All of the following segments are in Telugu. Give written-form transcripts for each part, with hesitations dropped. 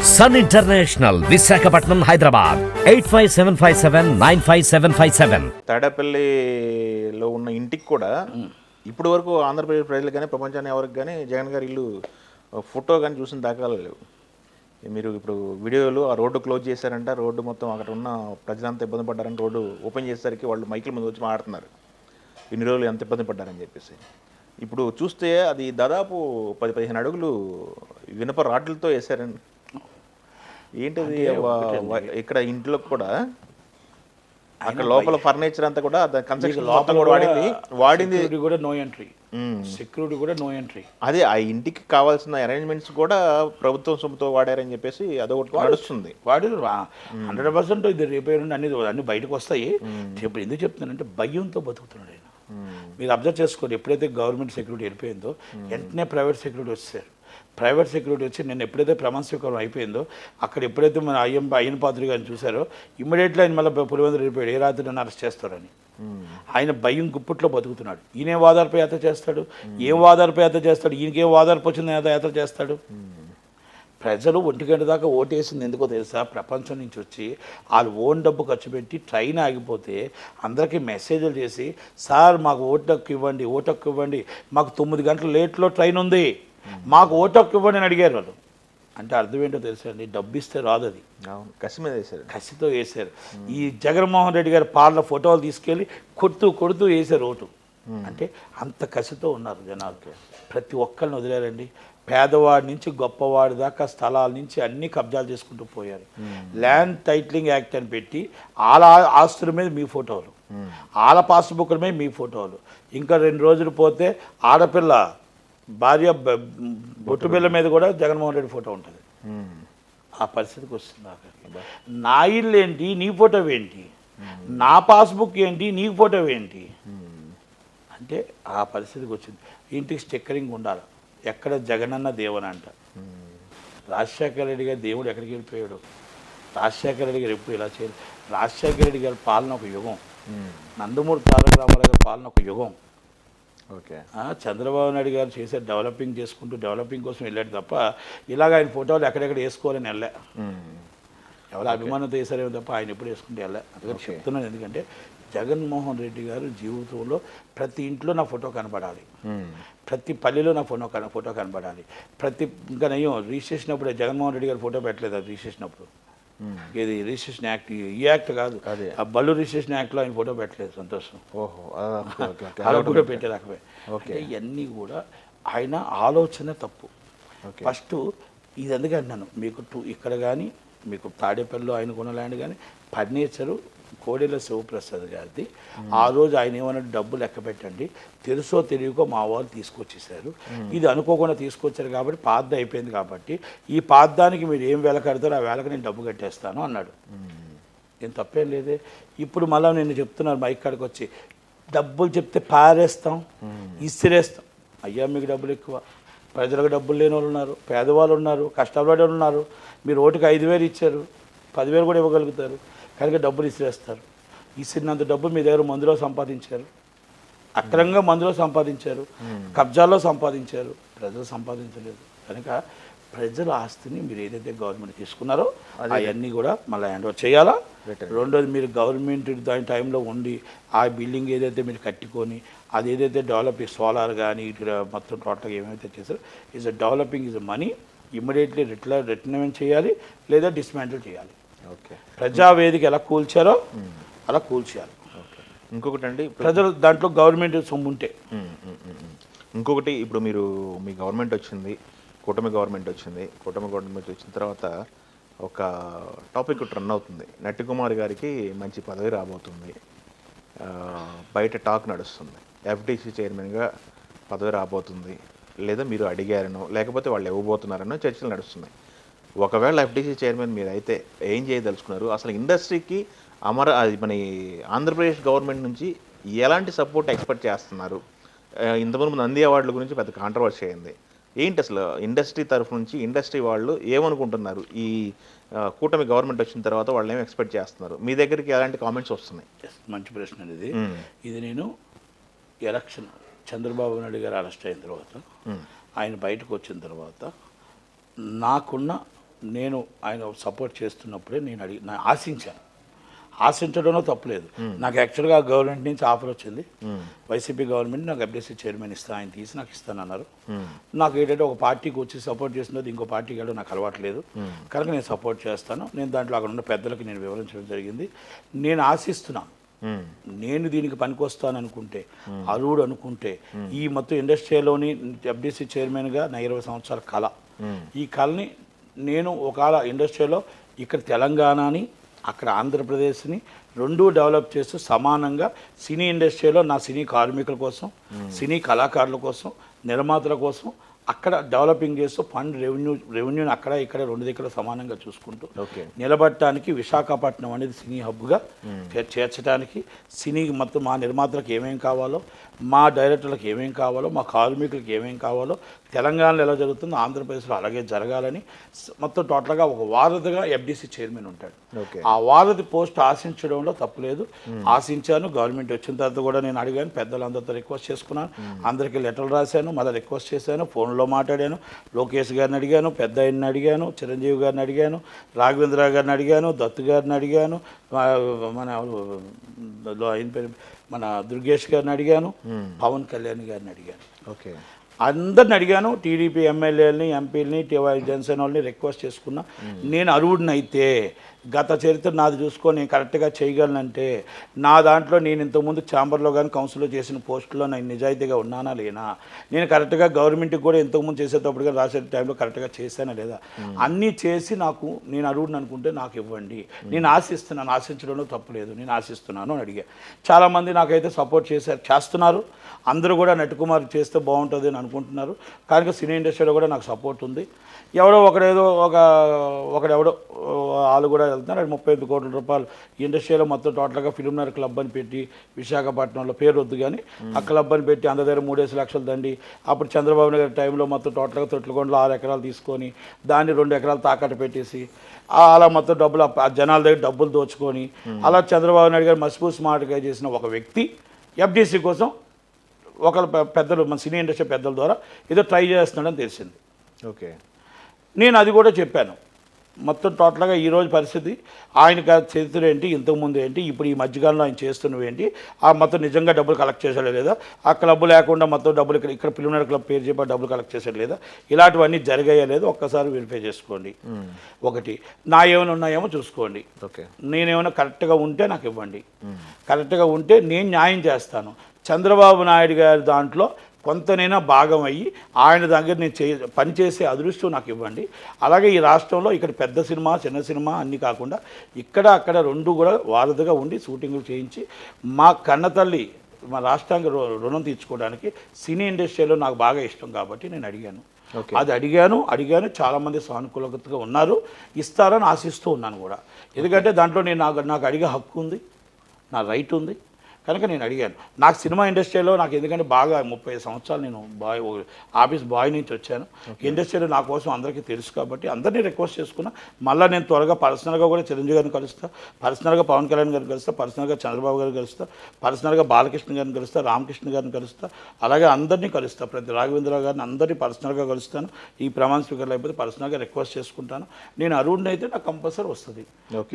Sun international, Visakhapatnam, Hyderabad 8575795757. తాడేపల్లిలో ఉన్న ఇంటికి కూడా ఇప్పటి వరకు ఆంధ్రప్రదేశ్ ప్రజలు కానీ ప్రపంచాన్ని ఎవరికి కానీ జగన్ గారి ఇల్లు ఫోటో కానీ చూసిన దాఖలాలు లేవు. మీరు ఇప్పుడు వీడియోలు ఆ రోడ్డు క్లోజ్ చేశారంట, రోడ్డు మొత్తం అక్కడ ఉన్న ప్రజలంతా ఇబ్బంది పడ్డారని రోడ్డు ఓపెన్ చేసేసరికి వాళ్ళు మైకుల ముందు వచ్చి మాట్లాడుతున్నారు ఇన్ని రోజులు ఎంత ఇబ్బంది పడ్డారని చెప్పేసి. ఇప్పుడు చూస్తే అది దాదాపు 10-15 అడుగులు వినప రాడ్లతో వేసారండి. ఏంటిది ఇక్కడ ఇంట్లో కూడా అక్కడ లోపల ఫర్నిచర్ అంతా కూడా కన్స్ట్రక్షన్ వాడింది కూడా నో ఎంట్రీ, సెక్యూరిటీ కూడా నో ఎంట్రీ. అదే ఆ ఇంటికి కావాల్సిన అరేంజ్మెంట్స్ కూడా ప్రభుత్వం సొమ్ముతో వాడారని చెప్పేసి అదొకటి నడుస్తుంది. వాడు 100% ఇది రిపేర్ అన్ని బయటకు వస్తాయి. ఇప్పుడు ఎందుకు చెప్తున్నానంటే భయంతో బతుకుతున్నాడు ఆయన. మీరు అబ్జర్వ్ చేసుకోండి, ఎప్పుడైతే గవర్నమెంట్ సెక్యూరిటీ వెళ్ళిపోయిందో వెంటనే ప్రైవేట్ సెక్యూరిటీ వచ్చారు. ప్రైవేట్ సెక్యూరిటీ వచ్చి నేను ఎప్పుడైతే ప్రమాణ స్వీకారం అయిపోయిందో అక్కడ ఎప్పుడైతే మన అయ్యన్ పాత్రి గారిని చూసారో ఇమ్మీడియట్లీ ఆయన మళ్ళీ పులివెందులు వెళ్ళిపోయాడు. ఏ రాత్రి నన్ను అరెస్ట్ చేస్తారని ఆయన భయం గుప్పట్లో బతుకుతున్నాడు. ఈయనే వాదార్ప యాత్ర చేస్తాడు, ఏం వాదార్ప యాత్ర చేస్తాడు, ఈయనకేం వాదార్పు వచ్చింది యాత్ర చేస్తాడు. ప్రజలు 1 గంట దాకా ఓటేసింది ఎందుకో తెలుసా? ప్రపంచం నుంచి వచ్చి వాళ్ళు ఓన్ డబ్బు ఖర్చు పెట్టి ట్రైన్ ఆగిపోతే అందరికీ మెసేజ్లు చేసి సార్ మాకు ఓటు హక్కు ఇవ్వండి, మాకు 9 గంటల లేట్లో ట్రైన్ ఉంది, మాకు ఓటు హక్కు ఇవ్వండి అని అడిగారు వాళ్ళు. అంటే అర్థం ఏంటో తెలుసా అండి, డబ్బు ఇస్తే రాదు, అది కసి మీద వేసారు, కసితో వేశారు. ఈ జగన్మోహన్ రెడ్డి గారి పాలన ఫోటోలు తీసుకెళ్ళి కొడుతూ వేశారు ఓటు. అంటే అంత కసితో ఉన్నారు జనాలకి. ప్రతి ఒక్కరిని వదిలేరండి. పేదవాడి నుంచి గొప్పవాడి దాకా స్థలాల నుంచి అన్ని కబ్జాలు చేసుకుంటూ పోయారు. ల్యాండ్ టైటిలింగ్ యాక్ట్ అని పెట్టి వాళ్ళ ఆస్తుల మీద మీ ఫోటోలు, వాళ్ళ పాస్బుక్ల మీద మీ ఫోటోలు. ఇంకా 2 రోజులు పోతే ఆడపిల్ల భార్య బొట్టు బిళ్ళ మీద కూడా జగన్మోహన్ రెడ్డి ఫోటో ఉంటుంది. ఆ పరిస్థితికి వస్తుంది. నా ఇల్లు ఏంటి, నీ ఫోటో ఏంటి, నా పాస్బుక్ ఏంటి, నీ ఫోటో ఏంటి అంటే ఆ పరిస్థితికి వచ్చింది. ఇంటికి స్టిక్కరింగ్ ఉండాలి. ఎక్కడ జగనన్న దేవుని అంట. రాజశేఖర రెడ్డి గారి దేవుడు ఎక్కడికి వెళ్ళిపోయాడు? రాజశేఖర రెడ్డి గారు ఎప్పుడు ఇలా చేయలేదు. రాజశేఖర రెడ్డి గారి పాలన ఒక యుగం, నందమూరి తారక రామారావు గారి పాలన ఒక యుగం. ఓకే, చంద్రబాబు నాయుడు గారు చేసే డెవలపింగ్ కోసం వెళ్ళాడు తప్ప ఇలాగ ఆయన ఫోటోలు ఎక్కడెక్కడ వేసుకోవాలని వెళ్ళా. ఎవరు అభిమానంతో వేసారేమో తప్ప ఆయన ఎప్పుడు వేసుకుంటే వెళ్ళా. అందుకని చెప్తున్నాను, ఎందుకంటే జగన్మోహన్ రెడ్డి గారు జీవితంలో ప్రతి ఇంట్లో నా ఫోటో కనపడాలి, ప్రతి పల్లెలో నా ఫోటో కనపడాలి. ఇంకా నయ్యం రిజిస్ట్రేషన్ అప్పుడు జగన్మోహన్ రెడ్డి గారు ఫోటో పెట్టలేదు. అది రిజిస్ట్రేషన్ అప్పుడు ఇది రిజిస్ట్రేషన్ యాక్ట్, ఈ యాక్ట్ కాదు, ఆ బళ్ళు రిజిస్ట్రేషన్ యాక్ట్లో ఆయన ఫోటో పెట్టలేదు. సంతోషం. అలా కూడా పెట్టేదాకపోయి. ఇవన్నీ కూడా ఆయన ఆలోచన తప్పు. ఫస్ట్ ఇది ఎందుకు అంటున్నాను, మీకు ఇక్కడ కానీ మీకు తాడేపల్లిలో ఆయన కొన్న ల్యాండ్ కానీ ఫర్నిచరు కోడెల శివప్రసాద్ గారిది. ఆ రోజు ఆయన ఏమన్నా డబ్బులు లెక్క పెట్టండి, తెలుసో తెలియకో మా వాళ్ళు తీసుకొచ్చేసారు. ఇది అనుకోకుండా తీసుకొచ్చారు కాబట్టి పాద్ద అయిపోయింది కాబట్టి ఈ పాద్దానికి మీరు ఏం వేల కడతారో ఆ వేలకు నేను డబ్బు కట్టేస్తాను అన్నాడు. ఏం తప్పేం లేదే. ఇప్పుడు మళ్ళీ నేను చెప్తున్నాను మైక్ కాడికి వచ్చి, డబ్బులు చెప్తే పారేస్తాం, ఇసిరేస్తాం. అయ్యా మీకు డబ్బులు ఎక్కువ, ప్రజలకు డబ్బులు లేని వాళ్ళు ఉన్నారు, పేదవాళ్ళు ఉన్నారు, కష్టపడే వాళ్ళు ఉన్నారు. మీరు ఓటుకి 5,000 ఇచ్చారు, 10,000 కూడా ఇవ్వగలుగుతారు, కనుక డబ్బులు ఇసిరేస్తారు. ఇసిరినంత డబ్బు మీ దగ్గర మందులో సంపాదించారు, అక్రమంగా మందులో సంపాదించారు, కబ్జాల్లో సంపాదించారు, ప్రజలు సంపాదించలేదు. కనుక ప్రజల ఆస్తిని మీరు ఏదైతే గవర్నమెంట్ తీసుకున్నారో అవన్నీ కూడా మళ్ళీ హ్యాండ్ ఓవర్ చేయాలా. రెండోది, మీరు గవర్నమెంట్ దాని టైంలో ఉండి ఆ బిల్డింగ్ ఏదైతే మీరు కట్టుకొని అది ఏదైతే డెవలప్ సోలార్ కానీ ఇక్కడ మొత్తం టోటల్గా ఏమైతే చేశారో is a developing is a money immediately return చేయాలి లేదా డిస్మాంటిల్ చేయాలి. ఓకే, ప్రజావేదిక ఎలా కూల్చారో అలా కూల్చేయాలి. ఇంకొకటి అండి, ప్రజలు దాంట్లో గవర్నమెంట్ సొమ్ము ఉంటే. ఇంకొకటి, ఇప్పుడు మీరు మీ గవర్నమెంట్ వచ్చింది, కూటమి గవర్నమెంట్ వచ్చిన తర్వాత ఒక టాపిక్ రన్ అవుతుంది. నట్టికుమార్ గారికి మంచి పదవి రాబోతుంది, బయట టాక్ నడుస్తుంది, ఎఫ్డీసీ చైర్మన్గా పదవి రాబోతుంది, లేదా మీరు అడిగారనో లేకపోతే వాళ్ళు ఇవ్వబోతున్నారనో చర్చలు నడుస్తున్నాయి. ఒకవేళ ఎఫ్డీసీ చైర్మన్ మీరు అయితే ఏం చేయదలుచుకున్నారు? అసలు ఇండస్ట్రీకి మన ఆంధ్రప్రదేశ్ గవర్నమెంట్ నుంచి ఎలాంటి సపోర్ట్ ఎక్స్పెక్ట్ చేస్తున్నారు? ఇంతకుముందు నంది అవార్డుల గురించి పెద్ద కాంట్రవర్సీ అయింది. ఏంటి అసలు ఇండస్ట్రీ తరఫు నుంచి ఇండస్ట్రీ వాళ్ళు ఏమనుకుంటున్నారు? ఈ కూటమి గవర్నమెంట్ వచ్చిన తర్వాత వాళ్ళు ఏమి ఎక్స్పెక్ట్ చేస్తున్నారు? మీ దగ్గరికి ఎలాంటి కామెంట్స్ వస్తున్నాయి? మంచి ప్రశ్న ఇది. నేను ఎలక్షన్ చంద్రబాబు నాయుడు గారు అరెస్ట్ అయిన తర్వాత ఆయన బయటకు వచ్చిన తర్వాత నాకున్న నేను ఆయన సపోర్ట్ చేస్తున్నప్పుడే నేను ఆశించడంలో తప్పులేదు. నాకు యాక్చువల్గా గవర్నమెంట్ నుంచి ఆఫర్ వచ్చింది. వైసీపీ గవర్నమెంట్ నాకు ఎఫ్డీసీ చైర్మన్ ఆయన తీసి నాకు ఇస్తానన్నారు. నాకు ఏంటంటే ఒక పార్టీకి వచ్చి సపోర్ట్ చేసినది ఇంకో పార్టీకి వెళ్ళడం నాకు అలవాట్లేదు కనుక నేను సపోర్ట్ చేస్తాను. నేను దాంట్లో అక్కడ ఉన్న పెద్దలకి నేను వివరించడం జరిగింది. నేను ఆశిస్తున్నాను, నేను దీనికి పనికొస్తాననుకుంటే, అరువుడు అనుకుంటే, ఈ మొత్తం ఇండస్ట్రీలోని ఎఫ్డీసీ చైర్మన్గా నా 20 సంవత్సరాల కళ, ఈ కళని నేను ఒకవేళ ఇండస్ట్రీలో ఇక్కడ తెలంగాణని అక్కడ ఆంధ్రప్రదేశ్ని రెండూ డెవలప్ చేస్తూ సమానంగా సినీ ఇండస్ట్రీలో నా సినీ కార్మికుల కోసం, సినీ కళాకారుల కోసం, నిర్మాతల కోసం అక్కడ డెవలపింగ్ చేస్తూ ఫండ్ రెవెన్యూని అక్కడ ఇక్కడ రెండు దగ్గర సమానంగా చూసుకుంటూ నిలబడటానికి విశాఖపట్నం అనేది సినీ హబ్గా చేర్చడానికి, సినీ మొత్తం మా నిర్మాతలకు ఏమేమి కావాలో, మా డైరెక్టర్లకు ఏమేమి కావాలో, మా కార్మికులకు ఏమేమి కావాలో, తెలంగాణలో ఎలా జరుగుతుందో ఆంధ్రప్రదేశ్లో అలాగే జరగాలని మొత్తం టోటల్గా ఒక వారధిగా ఎఫ్డీసీ చైర్మన్ ఉంటాడు. ఆ వారధి పోస్ట్ ఆశించడంలో తప్పులేదు. ఆశించాను. గవర్నమెంట్ వచ్చిన తర్వాత కూడా నేను అడిగాను, పెద్దలందరితో రిక్వెస్ట్ చేసుకున్నాను, అందరికీ లెటర్లు రాశాను, మళ్ళీ రిక్వెస్ట్ చేశాను, ఫోన్లో మాట్లాడాను, లోకేష్ గారిని అడిగాను, పెద్ద ఆయన్ని అడిగాను, చిరంజీవి గారిని అడిగాను, రాఘవేంద్ర గారిని అడిగాను, దత్తు గారిని అడిగాను, మన దుర్గేష్ గారిని అడిగాను, పవన్ కళ్యాణ్ గారిని అడిగాను. అందరిని అడిగాను. టీడీపీ ఎమ్మెల్యేలని, ఎంపీలని, జనసేన వాళ్ళని రిక్వెస్ట్ చేసుకున్నా. నేను అరువుడినైతే గత చరిత్ర నాది చూసుకొని నేను కరెక్ట్గా చేయగలనంటే, నా దాంట్లో నేను ఇంతకుముందు ఛాంబర్లో కానీ కౌన్సిల్లో చేసిన పోస్టులో నేను నిజాయితీగా ఉన్నానా లేనా, నేను కరెక్ట్గా గవర్నమెంట్కి కూడా ఇంతకుముందు చేసేటప్పుడు కానీ రాసే టైంలో కరెక్ట్గా చేశానా లేదా, అన్నీ చేసి నాకు నేను అరువుడిని అనుకుంటే నాకు ఇవ్వండి. నేను ఆశిస్తున్నాను, ఆశించడంలో తప్పు లేదు, నేను ఆశిస్తున్నాను అని అడిగా. చాలామంది నాకైతే సపోర్ట్ చేస్తున్నారు. అందరూ కూడా నటికుమార్ చేస్తే బాగుంటుంది అని అనుకుంటున్నారు. కానీ సినీ ఇండస్ట్రీలో కూడా నాకు సపోర్ట్ ఉంది. ఎవడో ఒకడెవడో వాళ్ళు కూడా వెళ్తున్నారు. 35 కోట్ల రూపాయలు ఇండస్ట్రీలో మొత్తం టోటల్గా ఫిల్మ్నగర్ క్లబ్ అని పెట్టి, విశాఖపట్నంలో పేరు వద్దు కానీ ఆ క్లబ్ అని పెట్టి అందరి దగ్గర 3 లక్షలు దండి. అప్పుడు చంద్రబాబు నాయుడు టైంలో మొత్తం టోటల్గా తొట్లకొండలో 6 ఎకరాలు తీసుకొని దాన్ని 2 ఎకరాలు తాకట్టు పెట్టేసి అలా మొత్తం డబ్బులు ఆ జనాల దగ్గర డబ్బులు దోచుకొని అలా చంద్రబాబు నాయుడు గారు మసిపూసి మాటగా చేసిన ఒక వ్యక్తి ఎఫ్డీసీ కోసం ఒకరు పెద్దలు, మన సినీ ఇండస్ట్రీ పెద్దల ద్వారా ఏదో ట్రై చేస్తున్నాడని తెలిసింది. నేను అది కూడా చెప్పాను. మొత్తం టోటల్గా ఈరోజు పరిస్థితి, ఆయన చరిత్ర ఏంటి, ఇంతకుముందు ఏంటి, ఇప్పుడు ఈ మధ్యకాలంలో ఆయన చేస్తున్నవి ఏంటి, ఆ మొత్తం నిజంగా డబ్బులు కలెక్ట్ చేసాడు లేదా, ఆ క్లబ్ లేకుండా మొత్తం డబ్బులు ఇక్కడ ఫిల్మ్నగర్ క్లబ్ పేరు చెప్పి డబ్బులు కలెక్ట్ చేసాడు లేదా, ఇలాంటివన్నీ జరిగాయా లేదు ఒక్కసారి వెరిఫై చేసుకోండి. ఒకటి నా ఏమైనా ఉన్నాయేమో చూసుకోండి. నేనేమైనా కరెక్ట్గా ఉంటే నాకు ఇవ్వండి. కరెక్ట్గా ఉంటే నేను న్యాయం చేస్తాను. చంద్రబాబు నాయుడు గారి దాంట్లో కొంతనైనా భాగం అయ్యి ఆయన దగ్గర నేను పనిచేసే అదృష్టం నాకు ఇవ్వండి. అలాగే ఈ రాష్ట్రంలో ఇక్కడ పెద్ద సినిమా, చిన్న సినిమా అన్నీ కాకుండా ఇక్కడ అక్కడ రెండు కూడా వారధిగా ఉండి షూటింగ్లు చేయించి మా కన్నతల్లి, మా రాష్ట్రానికి రుణం తీర్చుకోవడానికి సినీ ఇండస్ట్రీలో నాకు బాగా ఇష్టం కాబట్టి నేను అడిగాను. అది అడిగాను. చాలామంది సానుకూలతగా ఉన్నారు, ఇస్తారని ఆశిస్తూ ఉన్నాను కూడా. ఎందుకంటే దాంట్లో నాకు అడిగే హక్కు ఉంది, నా రైట్ ఉంది కనుక నేను అడిగాను. నాకు సినిమా ఇండస్ట్రీలో నాకు ఎందుకంటే బాగా 30 సంవత్సరాలు నేను ఆఫీస్ బాయ్ నుంచి వచ్చాను. ఇండస్ట్రీలో నా కోసం అందరికీ తెలుసు కాబట్టి అందరినీ రిక్వెస్ట్ చేసుకున్నా. మళ్ళీ నేను త్వరగా పర్సనల్గా కూడా చిరంజీవి గారిని కలుస్తా, పర్సనల్గా పవన్ కళ్యాణ్ గారిని కలుస్తా, పర్సనల్గా చంద్రబాబు గారిని కలుస్తా, పర్సనల్గా బాలకృష్ణ గారిని కలుస్తా, రామకృష్ణ గారిని కలుస్తా, అలాగే అందరినీ కలుస్తా. ప్రతి రాఘవేంద్ర గారిని అందరినీ పర్సనల్గా కలుస్తాను. ఈ ప్రమాణ స్పీకర్లు అయిపోతే పర్సనల్గా రిక్వెస్ట్ చేసుకుంటాను. నేను అరుణ్ అయితే నాకు కంపల్సరీ వస్తుంది.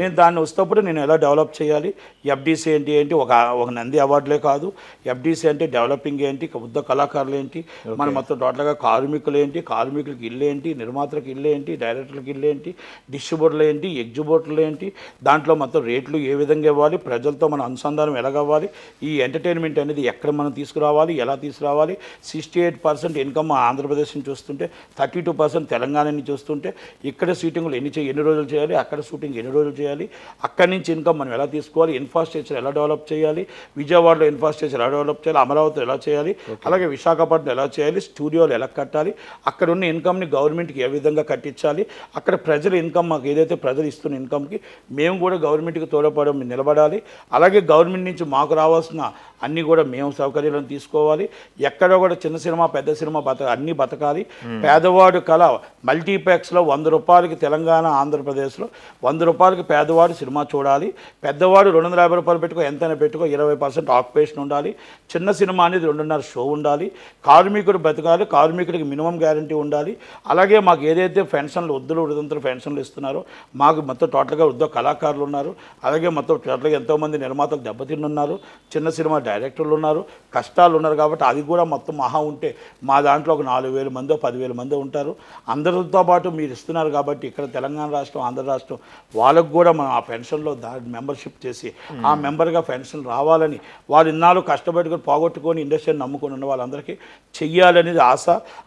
నేను దాన్ని వస్తేప్పుడు నేను ఎలా డెవలప్ చేయాలి, ఎఫ్డీసీ ఏంటి, ఒక నంది అవార్డులే కాదు, ఎఫ్డీసీ అంటే డెవలపింగ్ ఏంటి, యుద్ధ కళాకారులు ఏంటి, మన మొత్తం టోటల్గా కార్మికులు ఏంటి, కార్మికులకి ఇల్లు ఏంటి, నిర్మాతలకు ఇల్లు ఏంటి, డైరెక్టర్లకు ఇల్లు ఏంటి, డిస్ట్రిబ్యూటర్లు ఏంటి, ఎగ్జిబ్యూటర్లు ఏంటి, దాంట్లో మొత్తం రేట్లు ఏ విధంగా ఇవ్వాలి, ప్రజలతో మన అనుసంధానం ఎలాగవ్వాలి, ఈ ఎంటర్టైన్మెంట్ అనేది ఎక్కడ మనం తీసుకురావాలి, ఎలా తీసుకురావాలి. 68% ఇన్కమ్ ఆంధ్రప్రదేశ్ నుంచి చూస్తుంటే 32% తెలంగాణ నుంచి చూస్తుంటే ఇక్కడ షూటింగ్లు ఎన్ని రోజులు చేయాలి, అక్కడ షూటింగ్ ఎన్ని రోజులు చేయాలి, అక్కడి నుంచి ఇన్కమ్ మనం ఎలా తీసుకోవాలి, ఇన్ఫ్రాస్ట్రక్చర్ ఎలా డెవలప్ చేయాలి, విజయవాడలో ఇన్ఫ్రాస్ట్రక్చర్ ఎలా డెవలప్ చేయాలి, అమరావతి ఎలా చేయాలి, అలాగే విశాఖపట్నం ఎలా చేయాలి, స్టూడియోలు ఎలా కట్టాలి, అక్కడ ఉన్న ఇన్కమ్ని గవర్నమెంట్కి ఏ విధంగా కట్టించాలి, అక్కడ ప్రజల ఇన్కమ్ మాకు ఏదైతే ప్రజలు ఇస్తున్న ఇన్కమ్కి మేము కూడా గవర్నమెంట్కి తోడ్పడడం నిలబడాలి. అలాగే గవర్నమెంట్ నుంచి మాకు రావాల్సిన అన్నీ కూడా మేము సౌకర్యాలను తీసుకోవాలి. ఎక్కడ కూడా చిన్న సినిమా పెద్ద సినిమా అన్నీ బతకాలి. పేదవాడు కళ మల్టీప్లెక్స్లో 100 రూపాయలకి తెలంగాణ ఆంధ్రప్రదేశ్లో 100 రూపాయలకి పేదవాడు సినిమా చూడాలి. పెద్దవాడు 250 రూపాయలు పెట్టుకో, ఎంతైనా పెట్టుకో, 20 40% ఆక్యుపేషన్ ఉండాలి. చిన్న సినిమా అనేది 2.5 షో ఉండాలి. కార్మికుడు బతకాలి, కార్మికుడికి మినిమం గ్యారంటీ ఉండాలి. అలాగే మాకు ఏదైతే పెన్షన్లు వృద్ధులు పెన్షన్లు ఇస్తున్నారో మాకు మొత్తం టోటల్గా వృద్ధ కళాకారులు ఉన్నారు. అలాగే మొత్తం టోటల్గా ఎంతోమంది నిర్మాతలు దెబ్బతిన్నున్నారు, చిన్న సినిమా డైరెక్టర్లు ఉన్నారు, కష్టాలు ఉన్నారు. కాబట్టి అది కూడా మొత్తం మహా ఉంటే మా దాంట్లో ఒక 4,000 మందో 10,000 మందో ఉంటారు. అందరితో పాటు మీరు ఇస్తున్నారు కాబట్టి ఇక్కడ తెలంగాణ రాష్ట్రం, ఆంధ్ర రాష్ట్రం వాళ్ళకు కూడా మనం ఆ పెన్షన్లో మెంబర్షిప్ చేసి ఆ మెంబర్గా పెన్షన్ రావాలని వాళ్ళు ఇన్నాళ్ళు కష్టపడుకొని పోగొట్టుకొని ఇండస్ట్రీని నమ్ముకొని ఉన్న వాళ్ళందరికీ చెయ్యాలనేది ఆశ.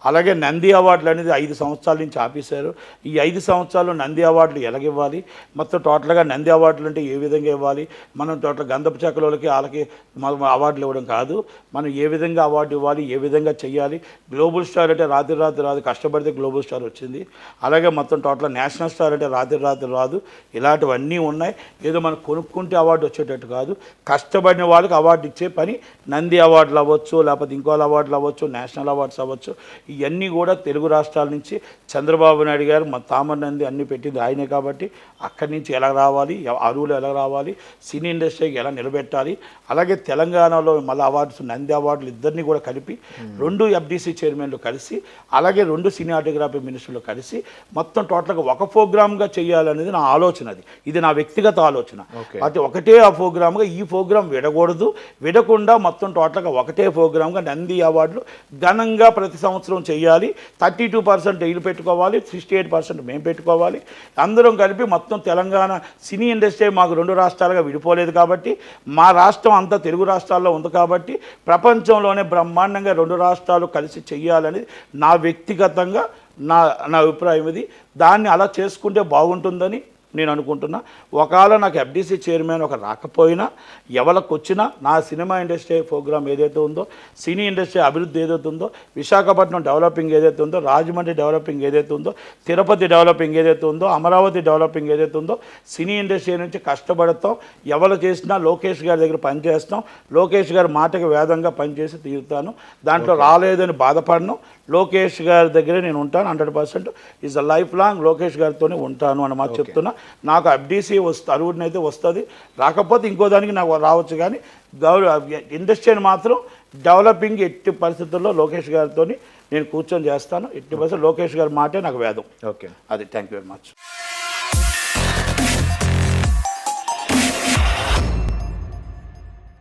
అలాగే నంది అవార్డులు అనేది 5 సంవత్సరాల నుంచి ఆపేశారు. ఈ 5 సంవత్సరాలు నంది అవార్డులు ఎలాగివ్వాలి, మొత్తం టోటల్గా నంది అవార్డులు అంటే ఏ విధంగా ఇవ్వాలి, మనం టోటల్ గంధపు చెక్కలకి వాళ్ళకి మనం అవార్డులు ఇవ్వడం కాదు, మనం ఏ విధంగా అవార్డు ఇవ్వాలి, ఏ విధంగా చెయ్యాలి. గ్లోబల్ స్టార్ అంటే రాత్రి రాదు, కష్టపడితే గ్లోబల్ స్టార్ వచ్చింది. అలాగే మొత్తం టోటల్ నేషనల్ స్టార్ అంటే రాత్రి రాదు. ఇలాంటివన్నీ ఉన్నాయి. ఏదో మనం కొనుక్కుంటే అవార్డు వచ్చేటట్టు కాదు, కష్టపడిన వాళ్ళకి అవార్డు ఇచ్చే పని నంది అవార్డులు అవ్వచ్చు, లేకపోతే ఇంకో అవార్డులు అవ్వచ్చు, నేషనల్ అవార్డ్స్ అవ్వచ్చు. ఇవన్నీ కూడా తెలుగు రాష్ట్రాల నుంచి చంద్రబాబు నాయుడు గారు మా తామర నంది అన్నీ పెట్టింది ఆయనే. కాబట్టి అక్కడి నుంచి ఎలా రావాలి, అరువులు ఎలా రావాలి, సినీ ఇండస్ట్రీకి ఎలా నిలబెట్టాలి. అలాగే తెలంగాణలో మళ్ళీ అవార్డ్స్ నంది అవార్డులు ఇద్దరిని కూడా కలిపి 2 FDC చైర్మన్లు కలిసి, అలాగే 2 సినిమాటోగ్రఫీ మినిస్టర్లు కలిసి మొత్తం టోటల్గా ఒక ప్రోగ్రామ్గా చేయాలనేది నా ఆలోచన. ఇది నా వ్యక్తిగత ఆలోచన. అంటే ఒకటే ఆ ప్రోగ్రామ్గా ఈ ప్రోగ్రామ్ విడకూడదు, విడకుండా మొత్తం టోటల్గా ఒకటే ప్రోగ్రామ్గా నంది అవార్డులు ఘనంగా ప్రతి సంవత్సరం చేయాలి. 32% వీళ్ళు పెట్టుకోవాలి, 68% మేము పెట్టుకోవాలి. అందరం కలిపి మొత్తం తెలంగాణ సినీ ఇండస్ట్రీ మాకు 2 రాష్ట్రాలుగా విడిపోలేదు కాబట్టి, మా రాష్ట్రం అంతా తెలుగు రాష్ట్రాల్లో ఉంది కాబట్టి ప్రపంచంలోనే బ్రహ్మాండంగా 2 రాష్ట్రాలు కలిసి చెయ్యాలని నా వ్యక్తిగతంగా నా అభిప్రాయం. ఇది దాన్ని అలా చేసుకుంటే బాగుంటుందని నేను అనుకుంటున్నా. ఒకవేళ నాకు FDC చైర్మన్ రాకపోయినా ఎవరికి వచ్చినా నా సినిమా ఇండస్ట్రీ ప్రోగ్రామ్ ఏదైతే ఉందో, సినీ ఇండస్ట్రీ అభివృద్ధి ఏదైతే ఉందో, విశాఖపట్నం డెవలపింగ్ ఏదైతే ఉందో, రాజమండ్రి డెవలపింగ్ ఏదైతే ఉందో, తిరుపతి డెవలపింగ్ ఏదైతే ఉందో, అమరావతి డెవలపింగ్ ఏదైతే ఉందో, సినీ ఇండస్ట్రీ నుంచి కష్టపడతాం. ఎవరు చేసినా లోకేష్ గారి దగ్గర పనిచేస్తాం. లోకేష్ గారి మాటకి వేదంగా పనిచేసి తీరుతాను. దాంట్లో రాలేదని బాధపడను. లోకేష్ గారి దగ్గరే నేను ఉంటాను. 100% is a lifelong Lokesh గారితోనే ఉంటాను అని మాట చెప్తున్నా. నాకు FDC అరువునైతే వస్తుంది, రాకపోతే ఇంకో దానికి నాకు రావచ్చు. కానీ ఇండస్ట్రీని మాత్రం డెవలపింగ్ ఎట్టి పరిస్థితుల్లో లోకేష్ గారితో నేను కూర్చొని చేస్తాను. 80% లోకేష్ గారి మాటే నాకు వేదం. ఓకే, అది. Thank you very much.